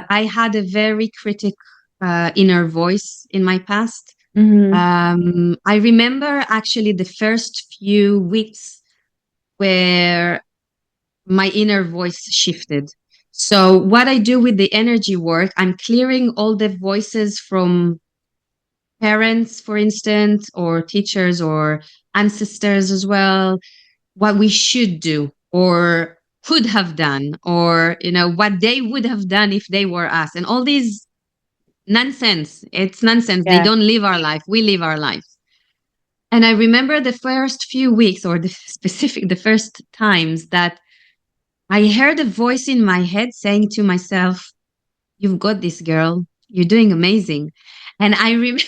I had a very critic inner voice in my past. Mm-hmm. I remember actually the first few weeks where my inner voice shifted. So, what I do with the energy work, I'm clearing all the voices from parents, for instance, or teachers or ancestors as well, what we should do or could have done, or, what they would have done if they were us, and all these nonsense. It's nonsense. They Yeah. don't live our life. We live our life. And I remember the first few weeks, or the first times that I heard a voice in my head saying to myself, "You've got this, girl. You're doing amazing." And I remember,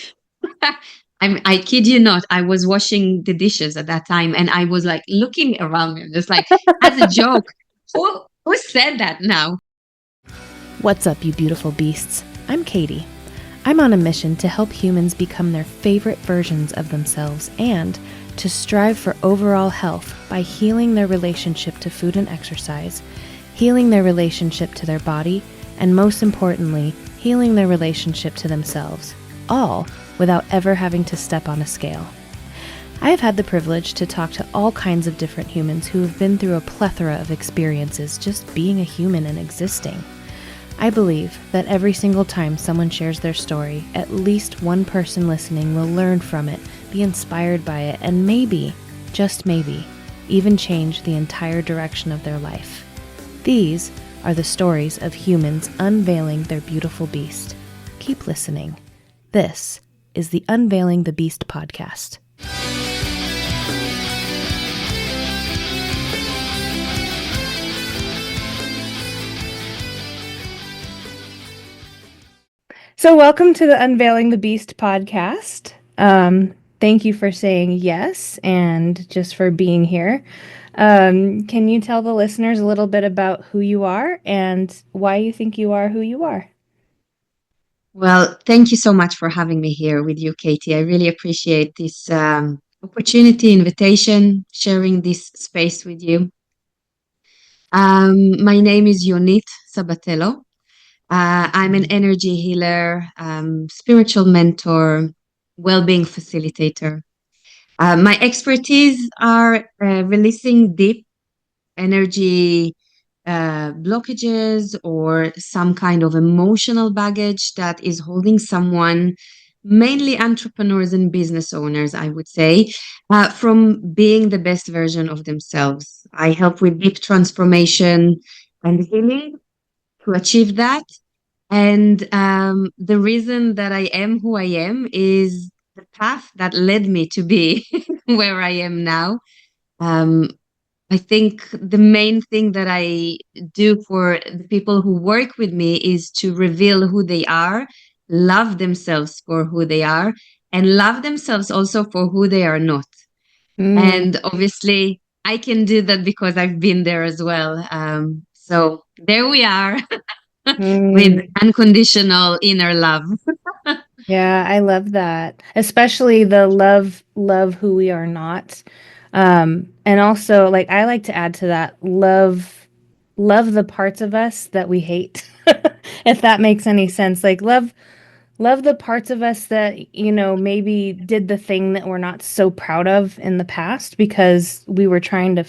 I kid you not, I was washing the dishes at that time, and I was like looking around me, just like as a joke. Who said that now? What's up, you beautiful beasts? I'm Katie. I'm on a mission to help humans become their favorite versions of themselves and to strive for overall health by healing their relationship to food and exercise, healing their relationship to their body, and most importantly, healing their relationship to themselves, all without ever having to step on a scale. I have had the privilege to talk to all kinds of different humans who have been through a plethora of experiences just being a human and existing. I believe that every single time someone shares their story, at least one person listening will learn from it, be inspired by it, and maybe, just maybe, even change the entire direction of their life. These are the stories of humans unveiling their beautiful beast. Keep listening. This is the Unveiling the Beast podcast. So welcome to the Unveiling the Beast podcast. Thank you for saying yes and just for being here. Can you tell the listeners a little bit about who you are and why you think you are who you are? Well, thank you so much for having me here with you, Katie. I really appreciate this opportunity, invitation, sharing this space with you. My name is Ionit Sabatello. I'm an energy healer, spiritual mentor, well-being facilitator. My expertise are releasing deep energy blockages or some kind of emotional baggage that is holding someone, mainly entrepreneurs and business owners, I would say, from being the best version of themselves. I help with deep transformation and healing to achieve that. And the reason that I am who I am is the path that led me to be where I am now. Um, I think the main thing that I do for the people who work with me is to reveal who they are, love themselves for who they are, and love themselves also for who they are not. Mm, And obviously, I can do that because I've been there as well. So there we are with mm. unconditional inner love. Yeah, I love that. Especially the love who we are not. And also like I like to add to that love the parts of us that we hate. If that makes any sense. Like love the parts of us that, maybe did the thing that we're not so proud of in the past because we were trying to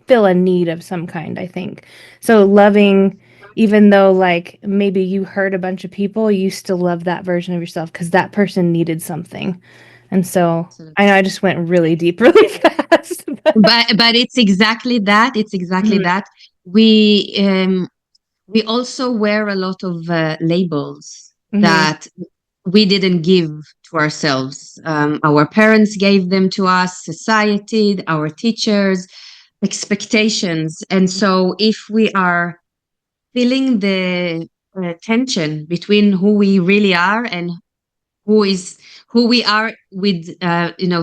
fill a need of some kind, I think. So loving, even though like maybe you hurt a bunch of people, you still love that version of yourself because that person needed something. And so I know I just went really deep really fast. But it's exactly that. It's exactly Mhm. that. We also wear a lot of labels Mhm. that we didn't give to ourselves. Our parents gave them to us, society, our teachers, expectations. And so if we are feeling the tension between who we really are and who is who we are with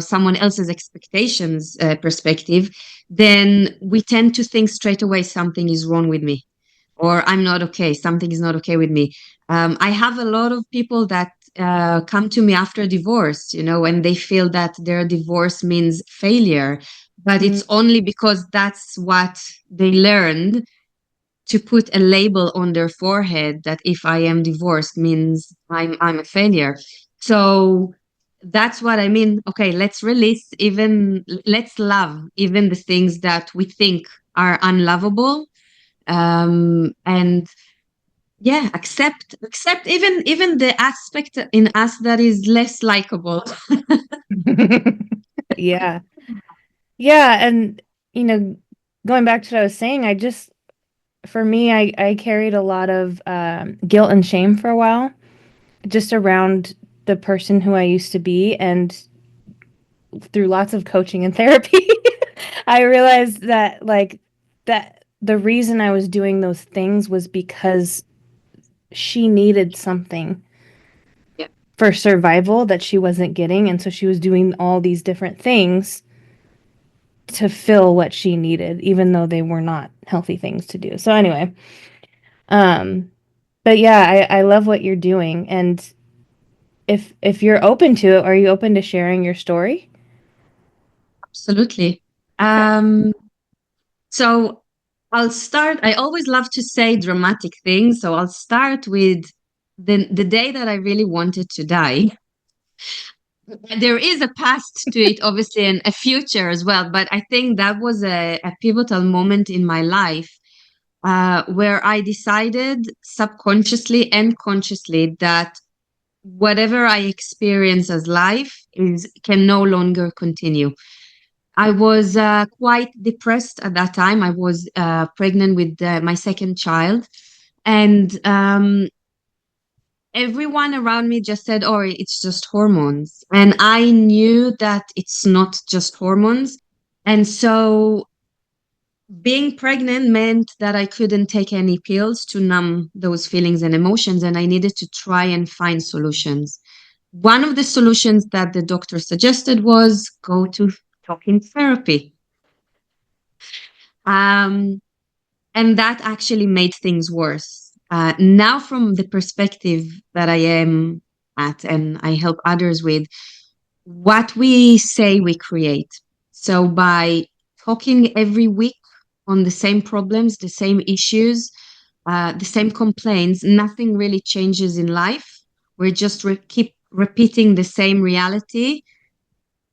someone else's expectations perspective, then we tend to think straight away something is wrong with me, or I'm not okay, something is not okay with me. I have a lot of people that come to me after divorce, when they feel that their divorce means failure, but Mhm. it's only because that's what they learned to put a label on their forehead that if I am divorced means I'm a failure. So that's what I mean. Okay, let's release even let's love even the things that we think are unlovable. And yeah, accept even the aspect in us that is less likable. Yeah. Yeah, and you know, going back to what I was saying, for me, I carried a lot of guilt and shame for a while, just around the person who I used to be, and through lots of coaching and therapy, I realized that that the reason I was doing those things was because she needed something Yeah, for survival that she wasn't getting, and so she was doing all these different things to fill what she needed, even though they were not healthy things to do. So anyway, um, but yeah, I love what you're doing, and if you're open to it, are you open to sharing your story? absolutely. Okay. Um, so I'll start. I always love to say dramatic things, so I'll start with the day that I really wanted to die. There is a past to it, obviously, and a future as well. But I think that was a pivotal moment in my life where I decided subconsciously and consciously that whatever I experience as life is can no longer continue. I was quite depressed at that time. I was pregnant with my second child, and everyone around me just said, "Oh, it's just hormones," and I knew that it's not just hormones. And so being pregnant meant that I couldn't take any pills to numb those feelings and emotions, and I needed to try and find solutions. One of the solutions that the doctor suggested was go to talking therapy. Um, and that actually made things worse. Now, from the perspective that I am at and I help others with, what we say we create. So, by talking every week on the same problems, the same issues, the same complaints, nothing really changes in life. We're just keep repeating the same reality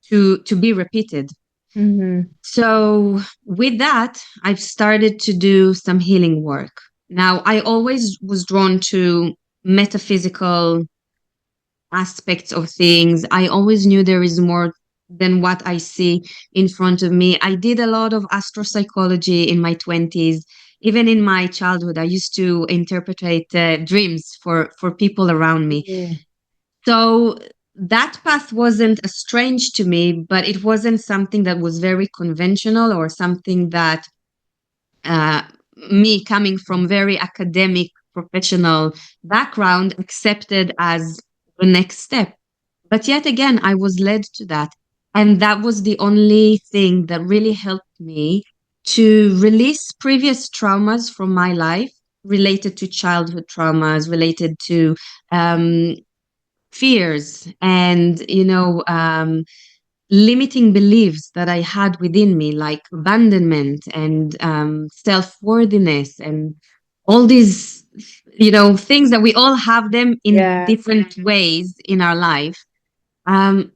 to be repeated. Mm-hmm. So, with that, I've started to do some healing work. Now, I always was drawn to metaphysical aspects of things. I always knew there is more than what I see in front of me. I did a lot of astropsychology in my 20s. Even in my childhood, I used to interpret dreams for people around me. Ooh. So that path wasn't strange to me, but it wasn't something that was very conventional or something that uh, me coming from very academic professional background accepted as the next step. But yet again, I was led to that. And that was the only thing that really helped me to release previous traumas from my life related to childhood traumas, related to um, fears and, limiting beliefs that I had within me, like abandonment and self-worthiness and all these, things that we all have them in Yeah. different ways in our life. Um,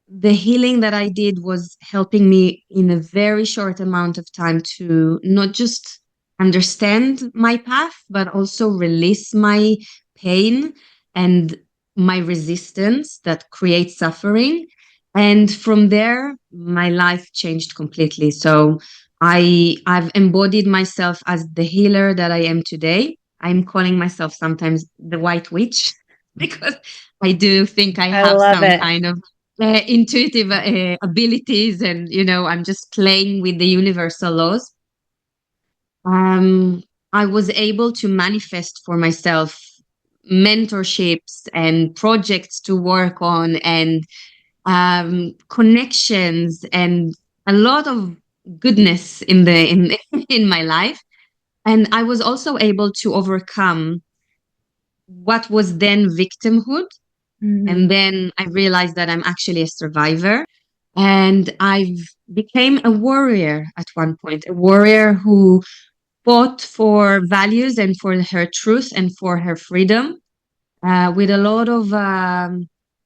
the healing that I did was helping me in a very short amount of time to not just understand my path, but also release my pain and my resistance that creates suffering. And from there, my life changed completely. So I've embodied myself as the healer that I am today. I'm calling myself sometimes the white witch because I do think I I have love some it. kind of intuitive abilities, and I'm just playing with the universal laws. um, I was able to manifest for myself mentorships and projects to work on, and connections, and a lot of goodness in my life. And I was also able to overcome what was then victimhood. Mm-hmm. And then I realized that I'm actually a survivor. And I became a warrior at one point, a warrior who fought for values and for her truth and for her freedom, with a lot of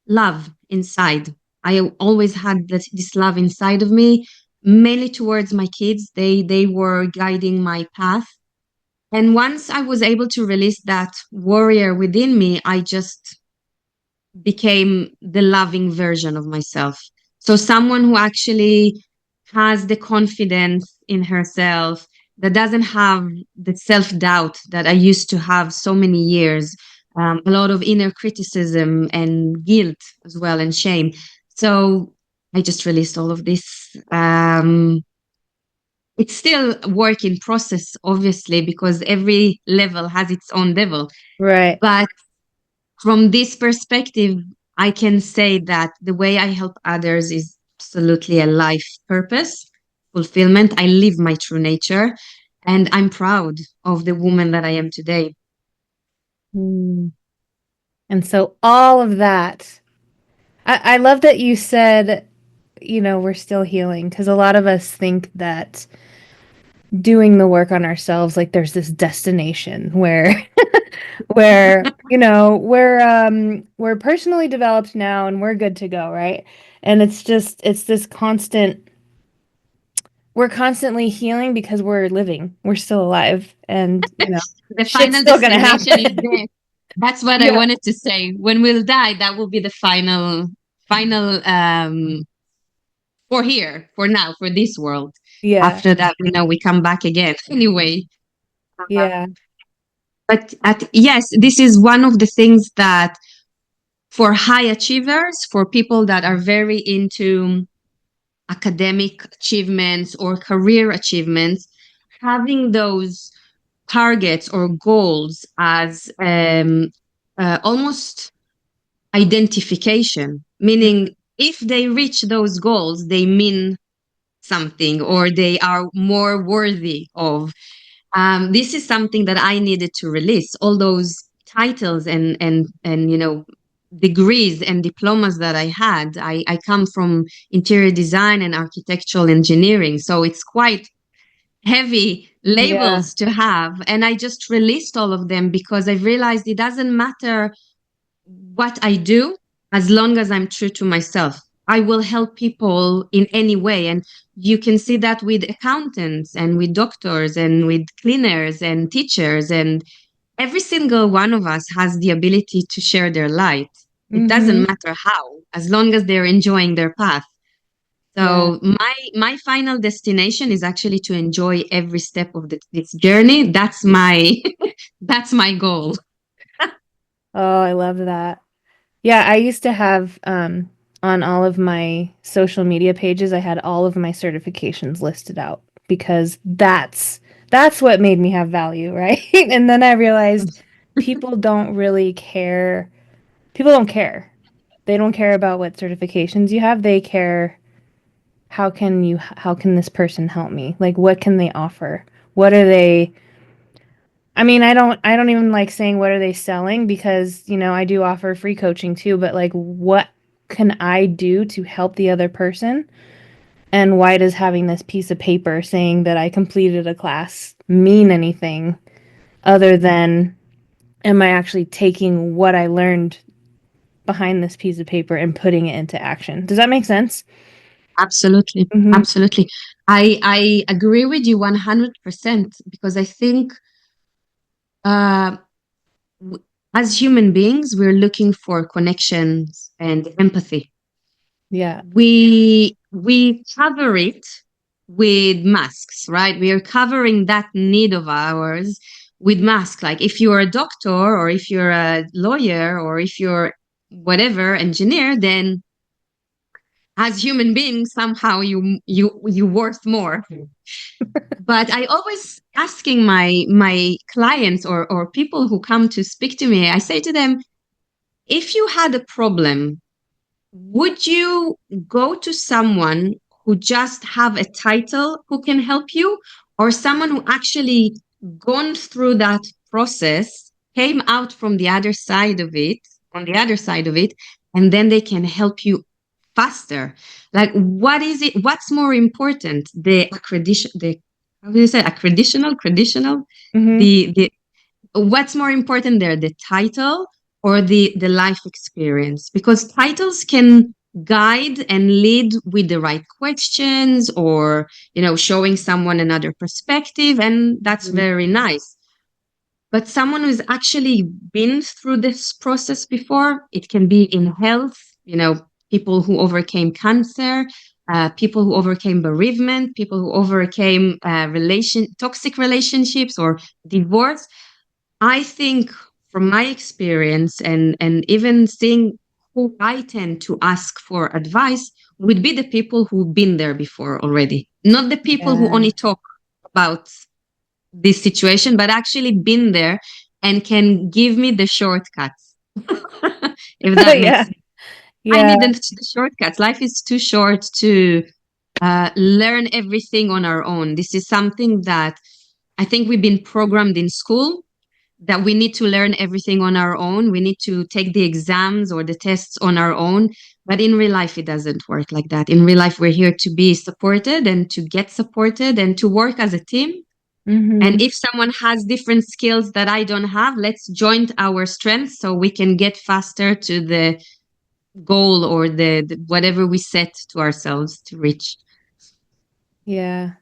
love inside. I always had this love inside of me, mainly towards my kids. They were guiding my path. And once I was able to release that warrior within me, I just became the loving version of myself. So someone who actually has the confidence in herself, that doesn't have the self-doubt that I used to have so many years, a lot of inner criticism and guilt as well, and shame. So I just released all of this. It's still a work in process, obviously, because every level has its own devil. Right. But from this perspective, I can say that the way I help others is absolutely a life purpose, fulfillment. I live my true nature, and I'm proud of the woman that I am today. Mm. And so all of that, I love that you said, we're still healing because a lot of us think that doing the work on ourselves, like there's this destination where we're personally developed now and we're good to go, right? And it's this constant we're constantly healing because we're living. We're still alive and, The shit's final still gonna happen. destination is there. That's what I Yeah. wanted to say. When we'll die, that will be the final for here, for now, for this world. Yeah. After that, we come back again. Anyway, Yeah. but yes, this is one of the things that for high achievers, for people that are very into academic achievements or career achievements, having those targets or goals as almost identification, meaning if they reach those goals, they mean something or they are more worthy of. This is something that I needed to release. All those titles and degrees and diplomas that I had. I come from interior design and architectural engineering, so it's quite heavy Yeah. labels to have. And I just released all of them because I realized it doesn't matter what I do as long as I'm true to myself. I will help people in any way. And you can see that with accountants and with doctors and with cleaners and teachers. And every single one of us has the ability to share their light. It doesn't Mm-hmm. matter how, as long as they're enjoying their path. Yeah. So my final destination is actually to enjoy every step of this journey. That's my that's my goal. Oh, I love that. Yeah, I used to have on all of my social media pages, I had all of my certifications listed out because that's what made me have value, right? And then I realized people don't really care. People don't care. They don't care about what certifications you have. They care how can this person help me? Like what can they offer? What are they I mean, I don't even like saying what are they selling because, I do offer free coaching too, but like what can I do to help the other person? And why does having this piece of paper saying that I completed a class mean anything other than am I actually taking what I learned behind this piece of paper and putting it into action? Does that make sense? Absolutely. Mhm. Absolutely. I agree with you 100% because I think uh, w- as human beings, we're looking for connections and empathy. Yeah. We cover it with masks, right? We are covering that need of ours with masks. Like if you're a doctor or if you're a lawyer or if you're whatever engineer, then as human beings, somehow you worth more. But I always asking my clients or people who come to speak to me, I say to them, if you had a problem, would you go to someone who just have a title who can help you, or someone who actually gone through that process, came out from the other side of it, on the other side of it, and then they can help you faster? Like, what is it? What's more important, the how do you say, traditional, Mm-hmm. the what's more important there, the title or the life experience? Because titles can guide and lead with the right questions, or showing someone another perspective, and that's very nice. But someone who's actually been through this process before, it can be in health, people who overcame cancer, people who overcame bereavement, people who overcame toxic relationships or divorce. I think from my experience, and even seeing who I tend to ask for advice, would be the people who've been there before already, not the people who Yeah. only talk about this situation, but actually been there and can give me the shortcuts. If that makes Yeah. sense. I Yeah. need the shortcuts. Life is too short to learn everything on our own. This is something that I think we've been programmed in school, that we need to learn everything on our own. We need to take the exams or the tests on our own. But in real life, it doesn't work like that. In real life, we're here to be supported and to get supported and to work as a team. And Mm-hmm. if someone has different skills that I don't have, let's join our strengths so we can get faster to the goal, or the whatever we set to ourselves to reach. Yeah.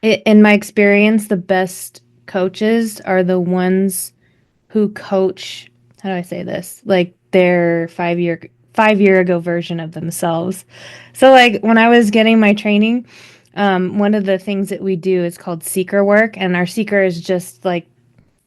In my experience, the best coaches are the ones who coach, how do I say this? Like their 5 year ago version of themselves. So like when I was getting my training, one of the things that we do is called seeker work, and our seeker is just like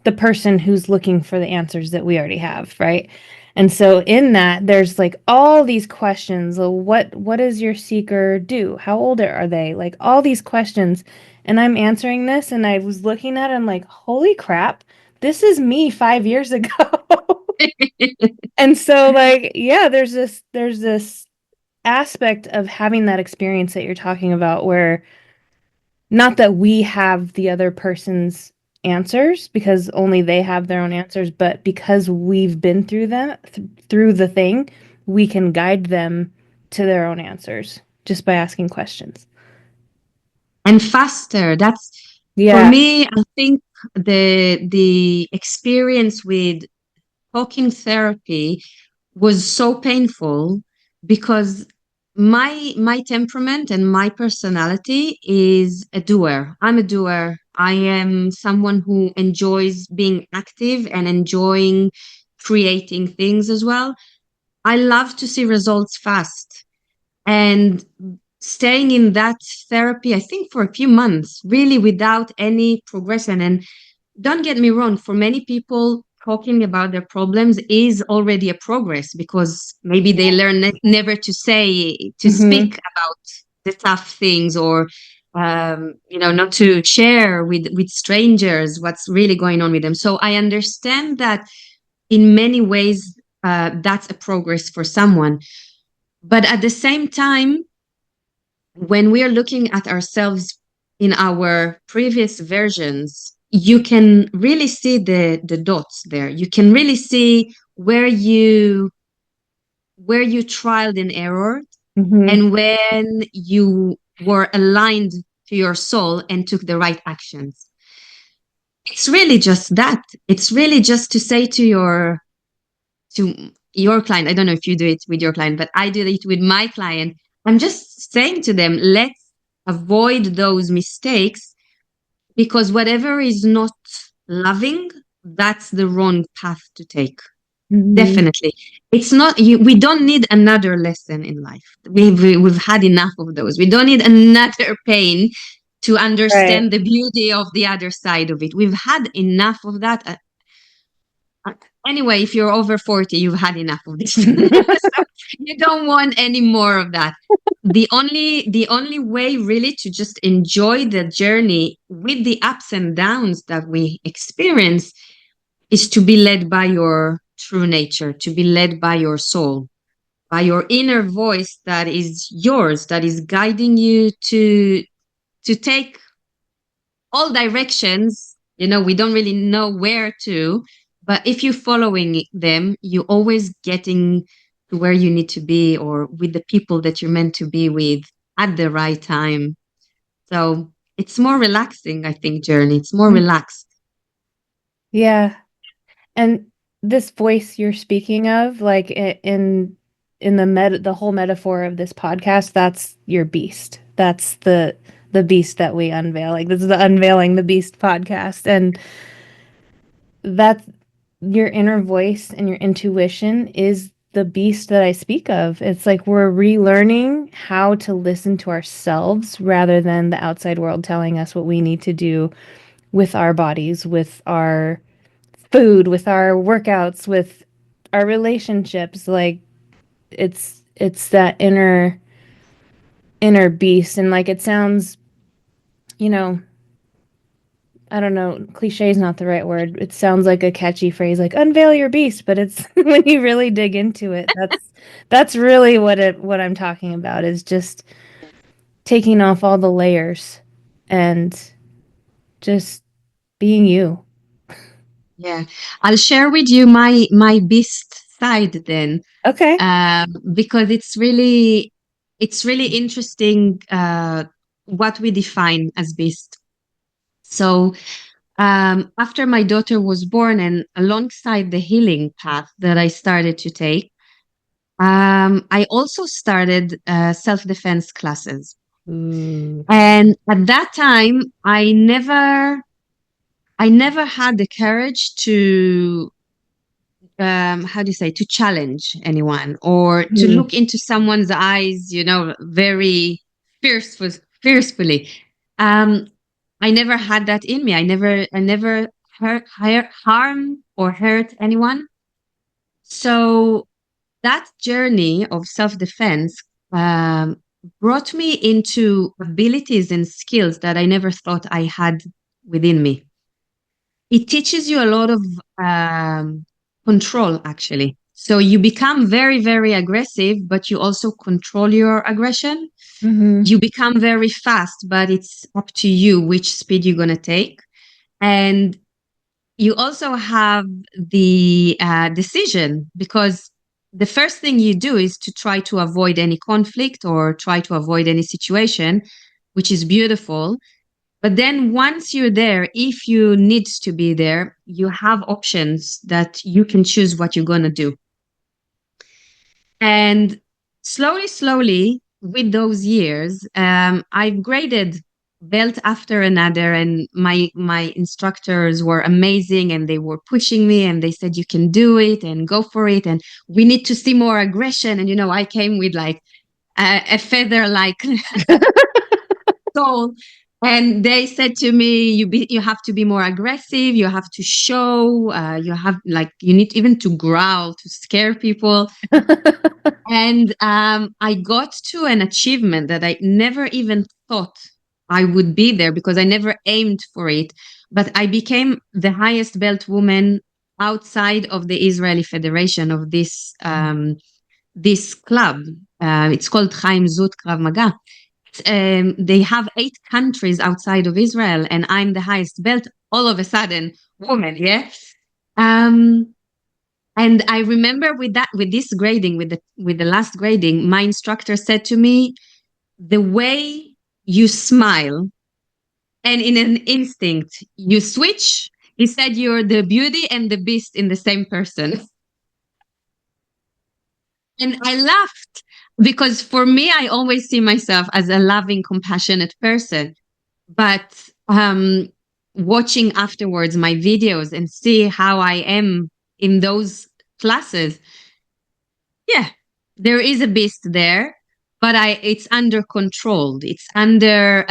the person who's looking for the answers that we already have, right? And so in that, there's like all these questions. Well, what does your seeker do? How old are they? Like all these questions. And I'm answering this, and I was looking at it, I'm like, holy crap, this is me 5 years ago. And so like, yeah, there's this aspect of having that experience that you're talking about where not that we have the other person's answers because only they have their own answers, but because we've been through through the thing, we can guide them to their own answers just by asking questions. And faster. That's, for Yeah. me, I think the experience with talking therapy was so painful, because my temperament and my personality is a doer. I'm a doer. I am someone who enjoys being active and enjoying creating things as well. I love to see results fast. And staying in that therapy, I think for a few months, really without any progression. And don't get me wrong, for many people, talking about their problems is already a progress, because maybe they learn never to say, to Mm-hmm. speak about the tough things, or not to share with strangers what's really going on with them. So I understand that in many ways, that's a progress for someone. But at the same time, when we are looking at ourselves in our previous versions, you can really see the dots there. You can really see where you trialed and errored, Mm-hmm. and when you were aligned to your soul and took the right actions. It's really just that. It's really just to say to your client. I don't know if you do it with your client, but I do it with my client. I'm just saying to them, let's avoid those mistakes, because whatever is not loving, that's the wrong path to take. Mm-hmm. Definitely. It's not we don't need another lesson in life. We've had enough of those. We don't need another pain to Right. understand the beauty of the other side of it. We've had enough of that. Uh, Anyway, if you're over 40, you've had enough of this. So you don't want any more of that. The only way really to just enjoy the journey with the ups and downs that we experience is to be led by your true nature, to be led by your soul, by your inner voice that is yours, that is guiding you to take all directions. We don't really know where to, but if you're following them, you're always getting to where you need to be, or with the people that you're meant to be with at the right time. So it's more relaxing, I think, journey. It's more Mm. relaxed. Yeah. And this voice you're speaking of, like in the whole metaphor of this podcast, that's your beast. That's the beast that we unveil. Like this is the Unveiling the Beast podcast, and that's your inner voice and your intuition is the beast that I speak of. It's like we're relearning how to listen to ourselves rather than the outside world telling us what we need to do with our bodies, with our food, with our workouts, with our relationships. Like it's that inner beast, and like it sounds, you know, I don't know, cliche is not the right word. It sounds like a catchy phrase like unveil your beast, but it's when you really dig into it, that's really what I'm talking about is just taking off all the layers and just being you. Yeah, I'll share with you my beast side then, Okay. because it's really interesting what we define as beast. So after my daughter was born, and alongside the healing path that I started to take, I also started self-defense classes. Ooh. And at that time, I never had the courage to how do you say, to challenge anyone or to Mhm. look into someone's eyes, very fierceful, fiercely. Um, I never had that in me. I never harm or hurt anyone. So that journey of self-defense um, brought me into abilities and skills that I never thought I had within me. It teaches you a lot of control, actually. So you become very, very aggressive, but you also control your aggression. Mhm. You become very fast, but it's up to you which speed you're going to take. And you also have the decision, because the first thing you do is to try to avoid any conflict or try to avoid any situation, which is beautiful. But then once you're there, if you need to be there, you have options that you can choose what you're going to do. And slowly, slowly, with those years, I've graded belt after another, and my instructors were amazing, and they were pushing me, and they said you can do it and go for it, and we need to see more aggression. And I came with like a feather like soul. And they said to me, you have to be more aggressive. You have to show. You need even to growl to scare people. And I got to an achievement that I never even thought I would be there, because I never aimed for it. But I became the highest belt woman outside of the Israeli Federation of this club. It's called Chaim Zut Krav Maga. They have 8 countries outside of Israel, and I'm the highest belt. All of a sudden, woman, yeah. Um, and I remember with this grading, with the last grading, my instructor said to me, "The way you smile, and in an instinct you switch." He said, "You're the beauty and the beast in the same person." And I laughed, because for me, I always see myself as a loving, compassionate person. But watching afterwards my videos and see how I am in those classes, yeah, there is a beast there, but it's under control. It's under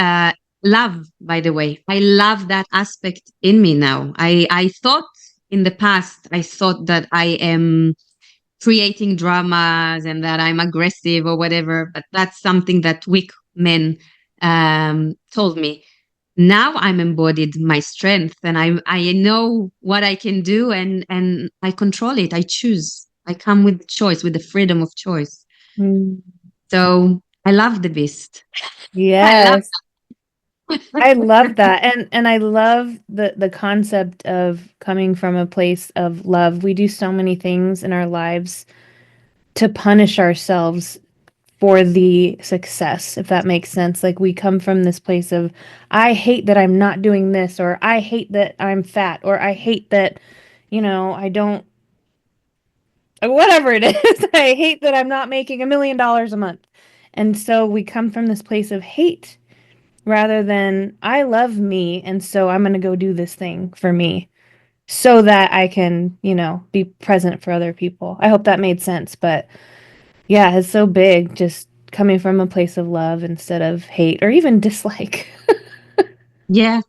love, by the way. I love that aspect in me now. I thought in the past, I thought that I am creating dramas and that I'm aggressive or whatever, but that's something that weak men told me. Now I'm embodied my strength, and I know what I can do, and I control it. I choose. I come with choice, with the freedom of choice. Mm. So I love the beast. I love Yes. I love that. And I love the concept of coming from a place of love. We do so many things in our lives to punish ourselves for the success, if that makes sense. Like we come from this place of, I hate that I'm not doing this, or I hate that I'm fat, or I hate that, I don't, whatever it is, I hate that I'm not making $1 million a month. And so we come from this place of hate rather than I love me. And so I'm going to go do this thing for me so that I can, be present for other people. I hope that made sense. But yeah, it's so big just coming from a place of love instead of hate or even dislike. Yeah,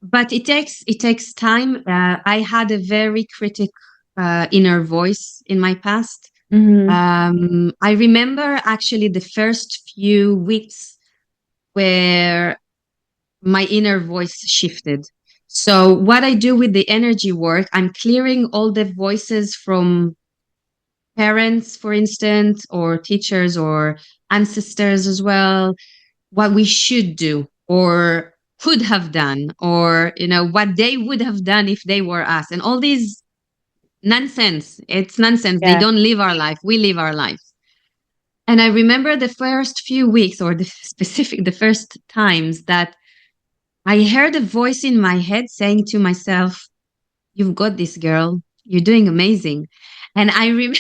but it takes time. I had a very critic inner voice in my past. Hmm. I remember actually the first few weeks where my inner voice shifted. So what I do with the energy work, I'm clearing all the voices from parents, for instance, or teachers or ancestors as well, what we should do or could have done, or what they would have done if they were us, and all these nonsense. It's nonsense. They Yeah. don't live our life, we live our life. And I remember the first few weeks, or the first times that I heard a voice in my head saying to myself, "You've got this, girl. You're doing amazing." And I remember,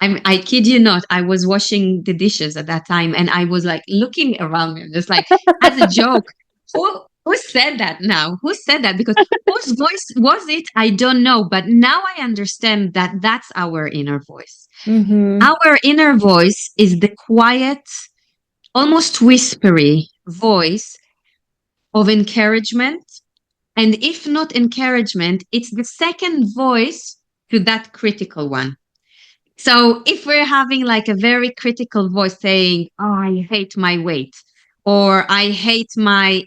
I kid you not, I was washing the dishes at that time, and I was like looking around me, just like as a joke. Who said that now? Who said that? Because whose voice was it? I don't know. But now I understand that that's our inner voice. Hmm. Our inner voice is the quiet, almost whispery voice of encouragement. And if not encouragement, it's the second voice to that critical one. So if we're having like a very critical voice saying, "Oh, I hate my weight," or "I hate my,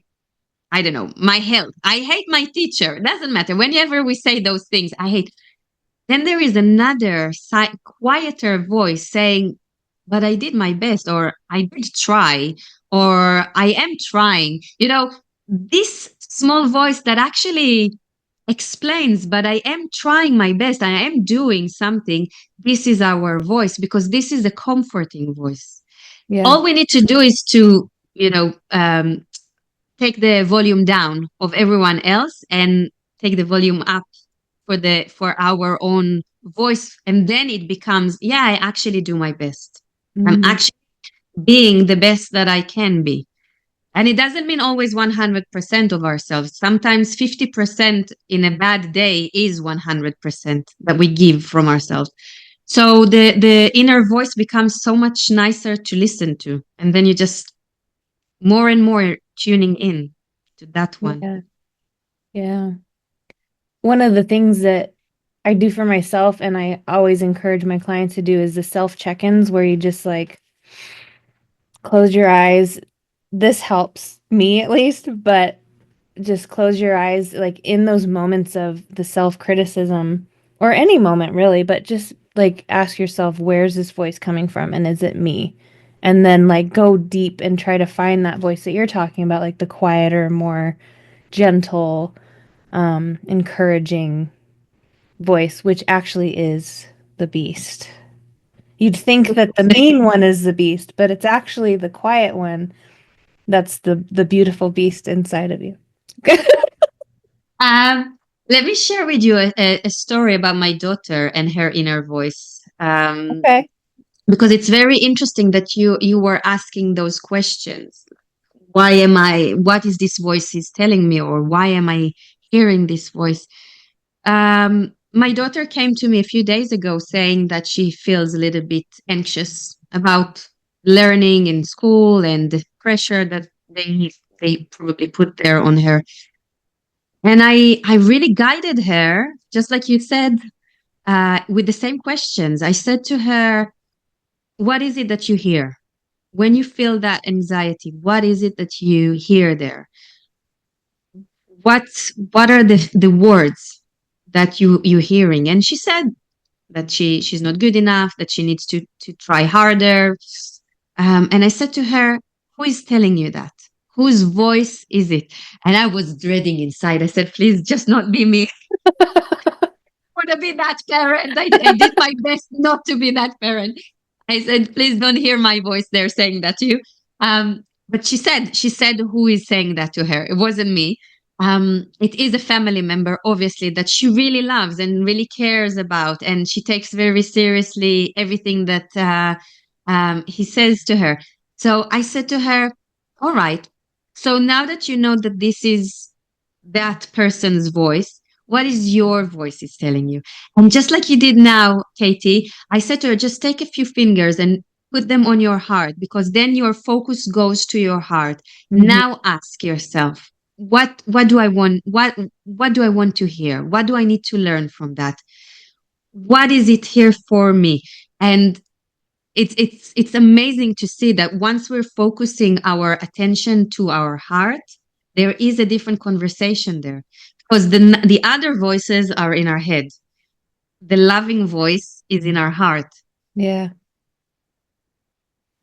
I don't know, my health. I hate my teacher." It doesn't matter. Whenever we say those things, I hate, then there is another quieter voice saying, "But I did my best," or "I did try," or "I am trying." This small voice that actually explains, "But I am trying my best. I am doing something." This is our voice, because this is a comforting voice. Yeah. All we need to do is to, take the volume down of everyone else and take the volume up for our own voice, and then it becomes, yeah, I actually do my best. I'm Hmm. actually being the best that I can be. And it doesn't mean always 100% of ourselves. Sometimes 50% in a bad day is 100% that we give from ourselves. So the inner voice becomes so much nicer to listen to, and then you just more and more tuning in to that one. Yeah. Yeah. One of the things that I do for myself and I always encourage my clients to do is the self check-ins where you just like close your eyes. This helps me at least, but just close your eyes like in those moments of the self-criticism or any moment really, but just like ask yourself, where's this voice coming from and is it me? And then like go deep and try to find that voice that you're talking about, like the quieter, more gentle, encouraging voice, which actually is the beast. You'd think that the mean one is the beast, but it's actually the quiet one that's the beautiful beast inside of you. Um, Let me share with you a story about my daughter and her inner voice. Okay. Because it's very interesting that you were asking those questions. Why am I? What is this voice is telling me, or why am I hearing this voice? My daughter came to me a few days ago saying that she feels a little bit anxious about learning in school and the pressure that they probably put there on her. And I really guided her, just like you said, with the same questions. I said to her, "What is it that you hear when you feel that anxiety? What is it that you hear there? What what are the words that you're hearing?" And she said that she's not good enough, that she needs to try harder. And I said to her, "Who is telling you that? Whose voice is it?" And I was dreading inside. I said, "Please, just not be me. I want to be that parent. I did my best not to be that parent." I said, please don't hear my voice there saying that to you. But she said, who is saying that to her? It wasn't me. It is a family member, obviously, that she really loves and really cares about. And she takes very seriously everything that he says to her. So I said to her, all right. So now that you know that this is that person's voice, what is your voice is telling you? And just like you did now, Katie, I said to her, just take a few fingers and put them on your heart, because then your focus goes to your heart. Mhm. Now ask yourself, what do I want? What do I want to hear? What do I need to learn from that? What is it here for me? And it's amazing to see that once we're focusing our attention to our heart, there is a different conversation there, because the other voices are in our head. The loving voice is in our heart. Yeah.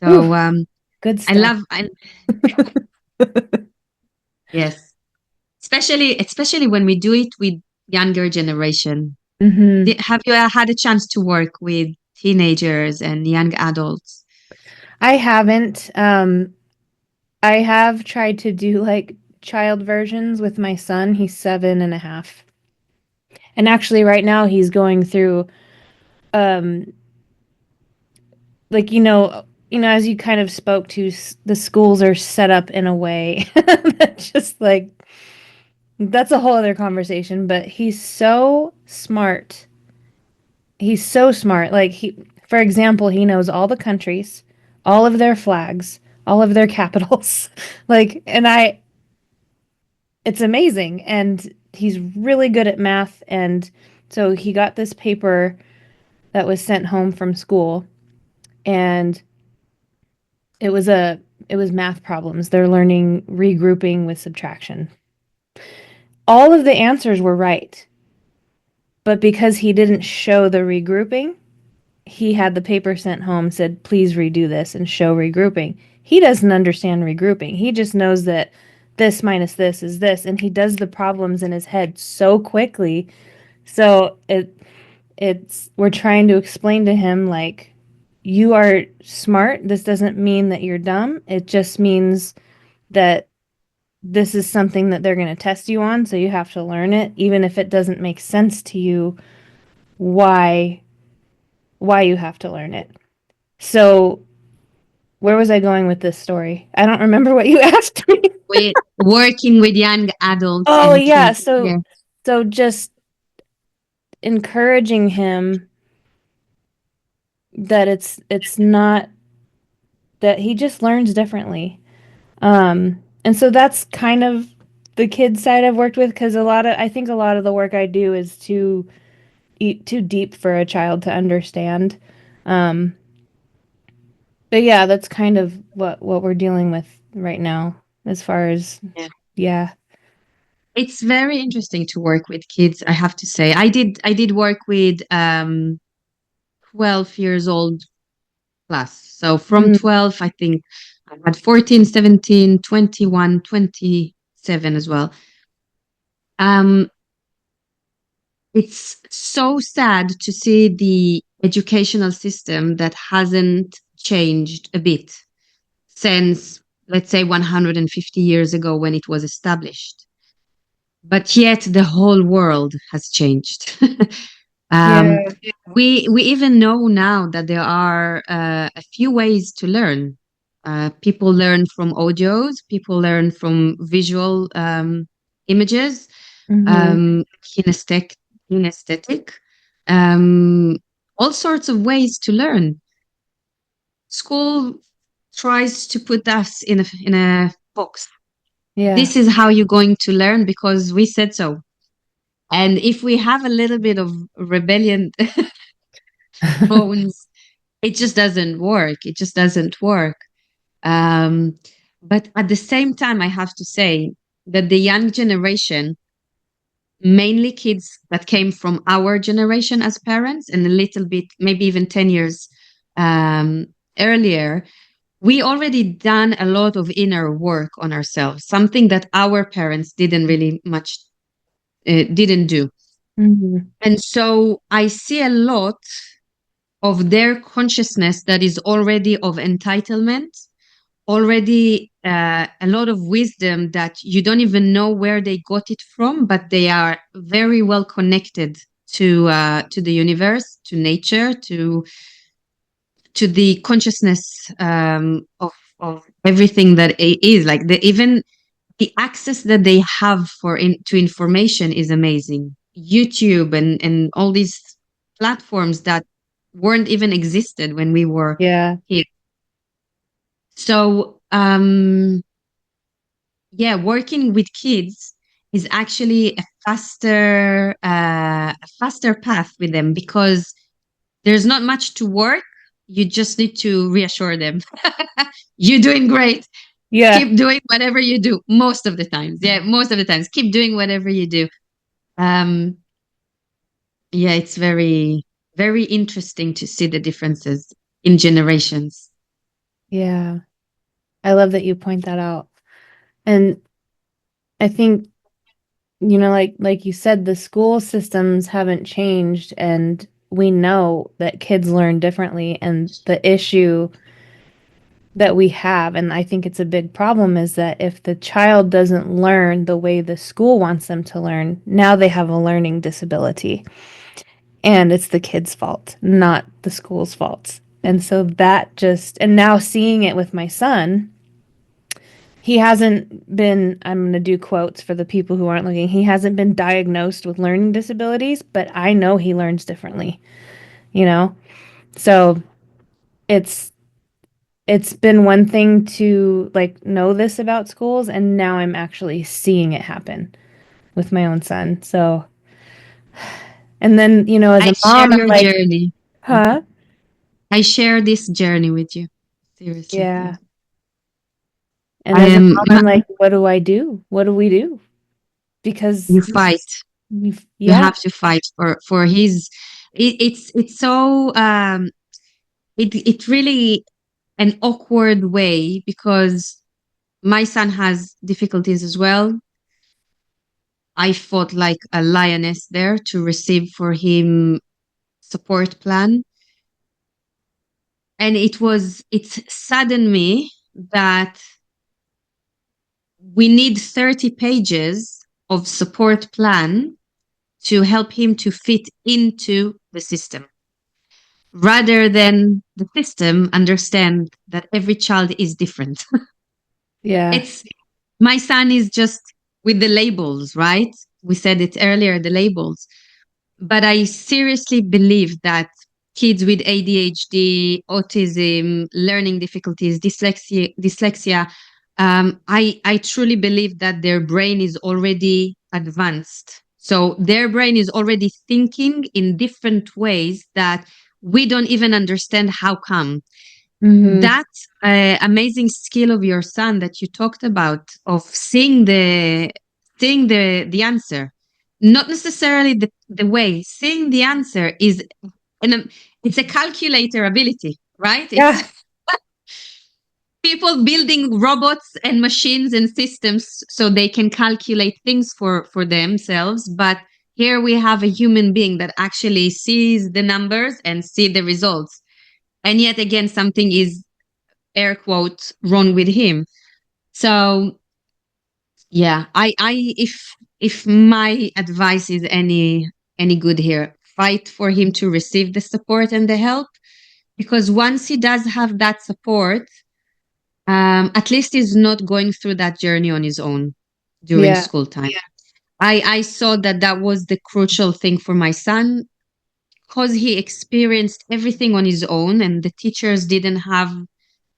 Ooh, So good I stuff. love, yes, especially when we do it with younger generation. Hmm. Have you had a chance to work with teenagers and young adults? I haven't. I have tried to do like child versions with my son. He's 7.5. And actually, right now, he's going through, um, like, as you kind of spoke to, the schools are set up in a way that just like, that's a whole other conversation, but he's so smart. He's so smart. Like, for example, he knows all the countries, all of their flags, all of their capitals. Like, it's amazing. And he's really good at math. And so he got this paper that was sent home from school, and it was a it was math problems. They're learning regrouping with subtraction. All of the answers were right, but because he didn't show the regrouping, he had the paper sent home, said, please redo this and show regrouping. He doesn't understand regrouping. He just knows that this minus this is this, and he does the problems in his head so quickly. So it's we're trying to explain to him, like, you are smart. This doesn't mean that you're dumb. It just means that this is something that they're going to test you on, so you have to learn it, even if it doesn't make sense to you why you have to learn it. So, where was I going with this story? I don't remember what you asked me. With working with young adults Oh and yeah, kids? so Yeah. just encouraging him that it's not that he just learns differently. And so that's kind of the kid side I've worked with, because I think a lot of the work I do is too deep for a child to understand. Um, but yeah, that's kind of what we're dealing with right now, as far as, yeah. It's very interesting to work with kids, I have to say. I did work with 12 years old plus. So from Mm, 12, I think I had 14, 17, 21, 27 as well. Um, it's so sad to see the educational system that hasn't changed a bit since, let's say, 150 years ago when it was established. But yet the whole world has changed. um, yeah. we even know now that there are a few ways to learn. People learn from audios, people learn from visual images, Hmm. um, kinesthetic, kinesthetic, um, all sorts of ways to learn. School tries to put us in a box. Yeah. This is how you're going to learn because we said so. And if we have a little bit of rebellion bones, it just doesn't work. It just doesn't work. Um, but at the same time, I have to say that the young generation, mainly kids that came from our generation as parents and a little bit, maybe even 10 years um, earlier, we already done a lot of inner work on ourselves, something that our parents didn't really much didn't do. Hmm. And so I see a lot. of their consciousness that is already of entitlement, already a lot of wisdom that you don't even know where they got it from, but they are very well connected to the universe, to nature, to the consciousness of everything that it is. Like even the access that they have to information is amazing. YouTube and all these platforms that weren't even existed when we were Yeah. here. So yeah, working with kids is actually a faster path with them because there's not much to work. You just need to reassure them. You're doing great. Yeah. Keep doing whatever you do most of the times. Yeah, most of the times. Keep doing whatever you do. Um, yeah, it's very, very interesting to see the differences in generations. Yeah. I love that you point that out. And I think, like you said, the school systems haven't changed, and we know that kids learn differently. And the issue that we have, and I think it's a big problem, is that if the child doesn't learn the way the school wants them to learn, now they have a learning disability. And it's the kid's fault, not the school's fault. And so and now seeing it with my son, he hasn't been, I'm going to do quotes for the people who aren't looking, he hasn't been diagnosed with learning disabilities, but I know he learns differently, you know? So it's, it's been one thing to like know this about schools, and now I'm actually seeing it happen with my own son. So, and then, as I a share mom, I'm your like, journey. huh? I share this journey with you. Seriously. Yeah. Yeah. And I as a am, mom, I'm like, what do I do? What do we do? you Because fight. You yeah, have to fight for his, it's so, it really an awkward way because my son has difficulties as well. I fought like a lioness there to receive for him support plan. And it's saddened me that we need 30 pages of support plan to help him to fit into the system rather than the system understand that every child is different. yeah, It's my son is just with the labels, right? We said it earlier, the labels. But I seriously believe that kids with ADHD, autism, learning difficulties, dyslexia, I truly believe that their brain is already advanced. So their brain is already thinking in different ways that we don't even understand how come. mm-hmm, That amazing skill of your son that you talked about of seeing the answer, not necessarily the way, seeing the answer is and it's a calculator ability, right? It's yeah, people building robots and machines and systems so they can calculate things for themselves, but here we have a human being that actually sees the numbers and see the results, and yet again something is air quotes wrong with him. So yeah, I if my advice is any good here, fight for him to receive the support and the help, because once he does have that support, at least he's not going through that journey on his own during yeah, school time. Yeah. I saw that that was the crucial thing for my son because he experienced everything on his own and the teachers didn't have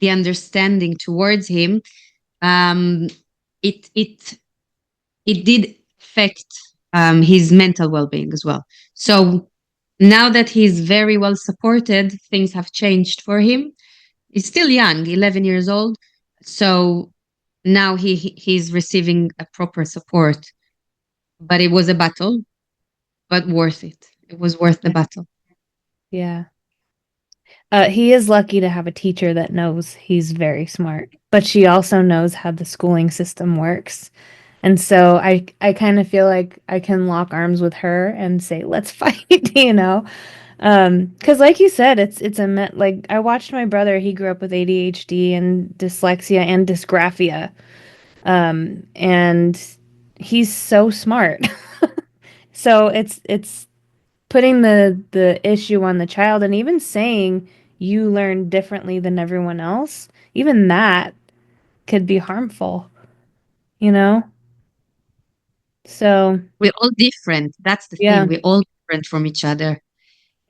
the understanding towards him. um, it it it did affect his mental well-being as well. So now that he's very well supported, things have changed for him. He's still young, 11 years old. So now he's receiving a proper support. But it was a battle, but worth it. It was worth the yeah, battle. yeah. He is lucky to have a teacher that knows he's very smart, but she also knows how the schooling system works. And so I kind of feel like I can lock arms with her and say, let's fight, you know? Because like you said, like I watched my brother, he grew up with ADHD and dyslexia and dysgraphia. And he's so smart. So it's putting the issue on the child and even saying you learn differently than everyone else, even that could be harmful, you know? So, We're all different. That's the thing. yeah. We're all different from each other.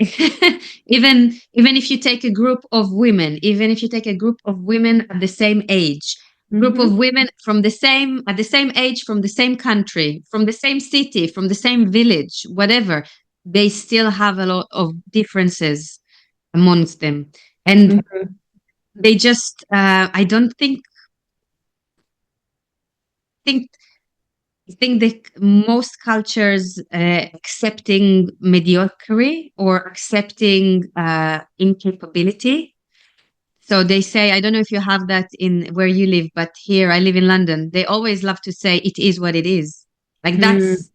Even if you take a group of women, even if you take a group of women at the same age, group Mm-hmm. of women from the same at the same age, from the same country, from the same city, from the same village, whatever, they still have a lot of differences amongst them. And Mm-hmm. they just I don't think think that most cultures accepting mediocrity or accepting incapability. So they say, I don't know if you have that in where you live, but here I live in London. They always love to say it is what it is. Like that's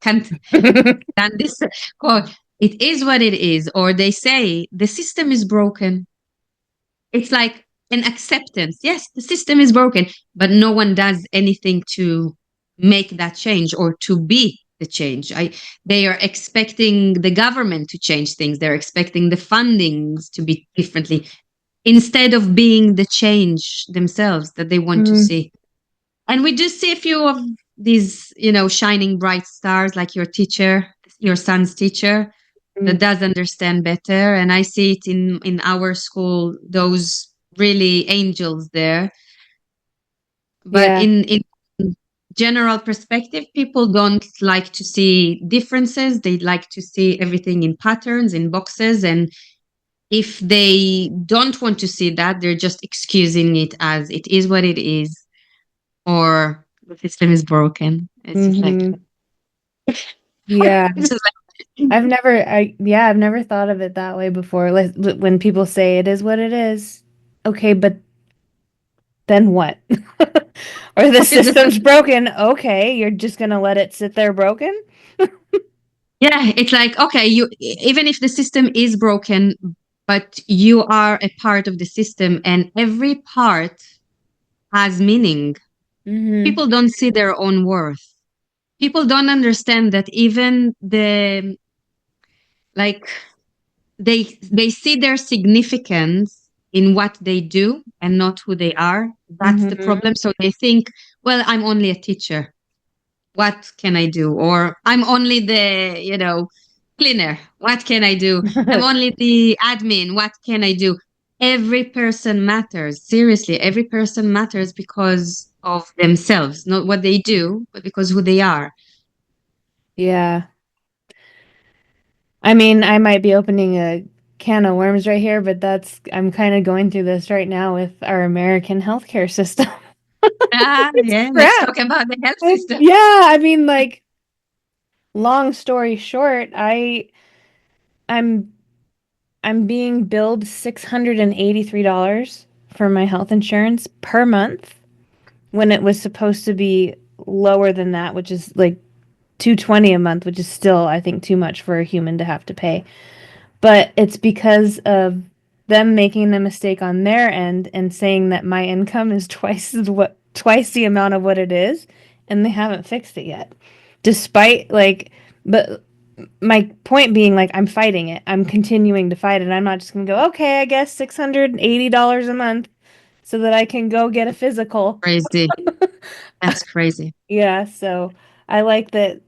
can't stand this quote. It is what it is. Or they say the system is broken. It's like an acceptance. Yes, the system is broken, but no one does anything to make that change or to be the change. They are expecting the government to change things. They're expecting the fundings to be differently instead of being the change themselves that they want to Mm-hmm. see. And we do see a few of these, shining bright stars like your teacher, your son's teacher that does understand better. And I see it in our school, those really angels there. But Yeah. in general perspective, people don't like to see differences. They like to see everything in patterns, in boxes. And if they don't want to see that, they're just excusing it as it is what it is, or the system is broken. It's just like, Mm-hmm. Yeah. it's just like I've never thought of it that way before. Like when people say it is what it is. Okay, but then what? Or the what is it? system's broken. Okay, you're just gonna let it sit there broken? Yeah, it's like, okay, you even if the system is broken, but you are a part of the system and every part has meaning. Mm-hmm. People don't see their own worth. People don't understand that even the like they see their significance in what they do and not who they are. That's the Mm-hmm. problem. So they think, well, I'm only a teacher. What can I do? Or I'm only the, cleaner. What can I do? I'm only the admin. What can I do? Every person matters. Seriously, every person matters because of themselves, not what they do, but because who they are. Yeah. I mean, I might be opening a can of worms right here, but I'm kind of going through this right now with our American healthcare system. Ah, It's yeah, let's crap. talk about the health system. Yeah, I mean, like, long story short, I'm I'm being billed $683 for my health insurance per month when it was supposed to be lower than that, which is like 220 a month, which is still, I think, too much for a human to have to pay. But it's because of them making the mistake on their end and saying that my income is twice the amount of what it is, and they haven't fixed it yet. Despite like, but my point being, like, I'm fighting it. I'm continuing to fight it. I'm not just gonna go, okay, I guess $680 a month so that I can go get a physical. Crazy. That's crazy. Yeah, so I like that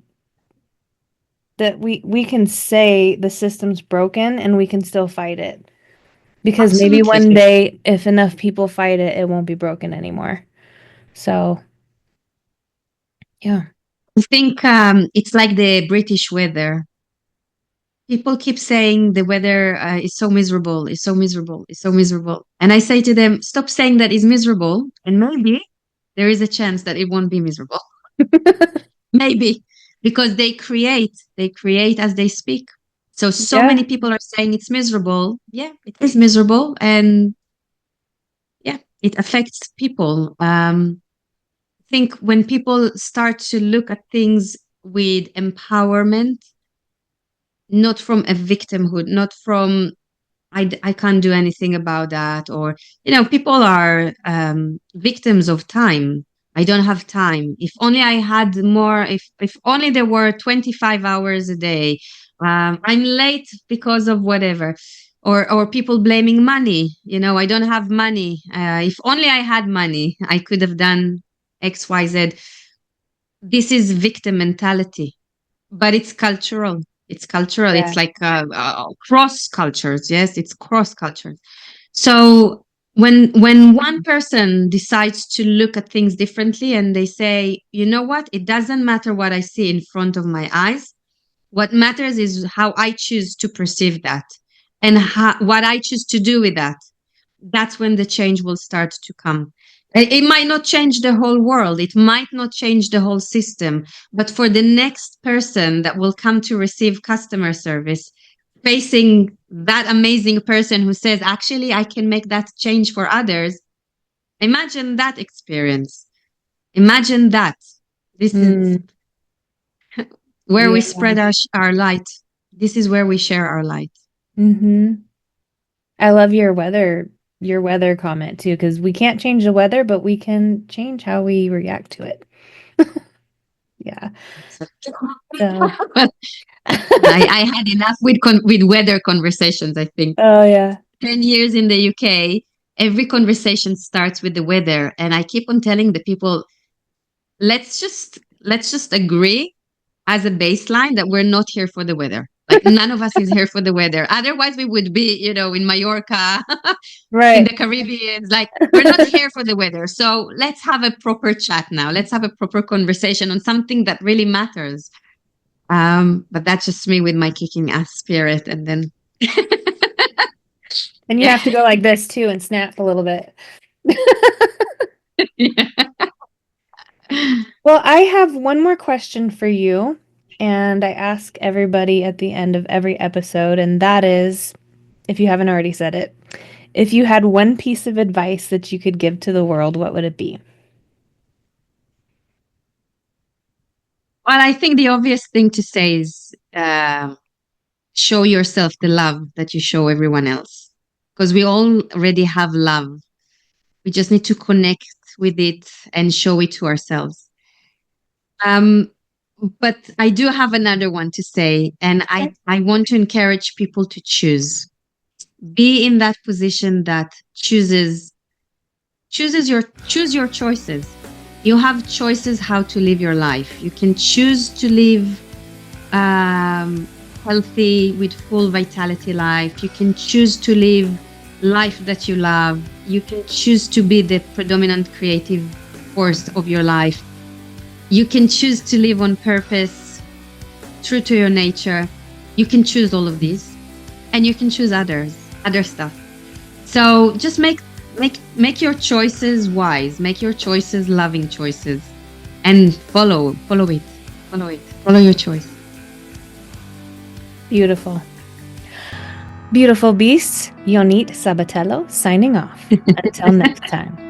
we can say the system's broken and we can still fight it. Because maybe Absolutely. one day, if enough people fight it, it won't be broken anymore. So, yeah. I think it's like the British weather. People keep saying the weather is so miserable, is so miserable, is so miserable. And I say to them, stop saying that is miserable. And maybe there is a chance that it won't be miserable. Maybe because they create as they speak. So Yeah. many people are saying it's miserable. Yeah, it is miserable. And yeah, it affects people. I think when people start to look at things with empowerment, not from a victimhood, not from I can't do anything about that. Or, people are victims of time. I don't have time. If only I had more, if only there were 25 hours a day. I'm late because of whatever. Or people blaming money. I don't have money. If only I had money, I could have done X, Y, Z. This is victim mentality, but it's cultural. It's cultural. Yeah. It's like cross cultures. Yes, it's cross cultures. So when one person decides to look at things differently and they say, you know what, it doesn't matter what I see in front of my eyes. What matters is how I choose to perceive that, and what I choose to do with that. That's when the change will start to come. It might not change the whole world, it might not change the whole system, but for the next person that will come to receive customer service, facing that amazing person who says, actually, I can make that change for others, imagine that experience. Imagine that. This is Mm, where we yeah. spread our light. This is where we share our light. Mm-hmm. I love your weather comment too, because we can't change the weather, but we can change how we react to it. Yeah. So, I had enough with weather conversations, I think. oh yeah. 10 years in the UK, every conversation starts with the weather. And I keep on telling the people, let's just agree as a baseline that we're not here for the weather. Like none of us is here for the weather. Otherwise, we would be, in Mallorca, in the Right. Caribbean. Like we're not here for the weather. So let's have a proper chat now. Let's have a proper conversation on something that really matters. But that's just me with my kicking ass spirit, and then And you have to go like this too and snap a little bit. yeah. Well, I have one more question for you, and I ask everybody at the end of every episode, and that is, if you haven't already said it, if you had one piece of advice that you could give to the world, what would it be? Well, I think the obvious thing to say is show yourself the love that you show everyone else, because we all already have love. We just need to connect with it and show it to ourselves. Um, but I do have another one to say, and I want to encourage people to choose. Be in that position that choose your choices. You have choices how to live your life. You can choose to live healthy with full vitality life. You can choose to live life that you love. You can choose to be the predominant creative force of your life. You can choose to live on purpose, true to your nature. You can choose all of these, and you can choose other stuff. So just make your choices wise. Make your choices loving choices, and follow it, follow your choice. Beautiful. Beautiful beasts, Ionit Sabatello signing off. Until next time.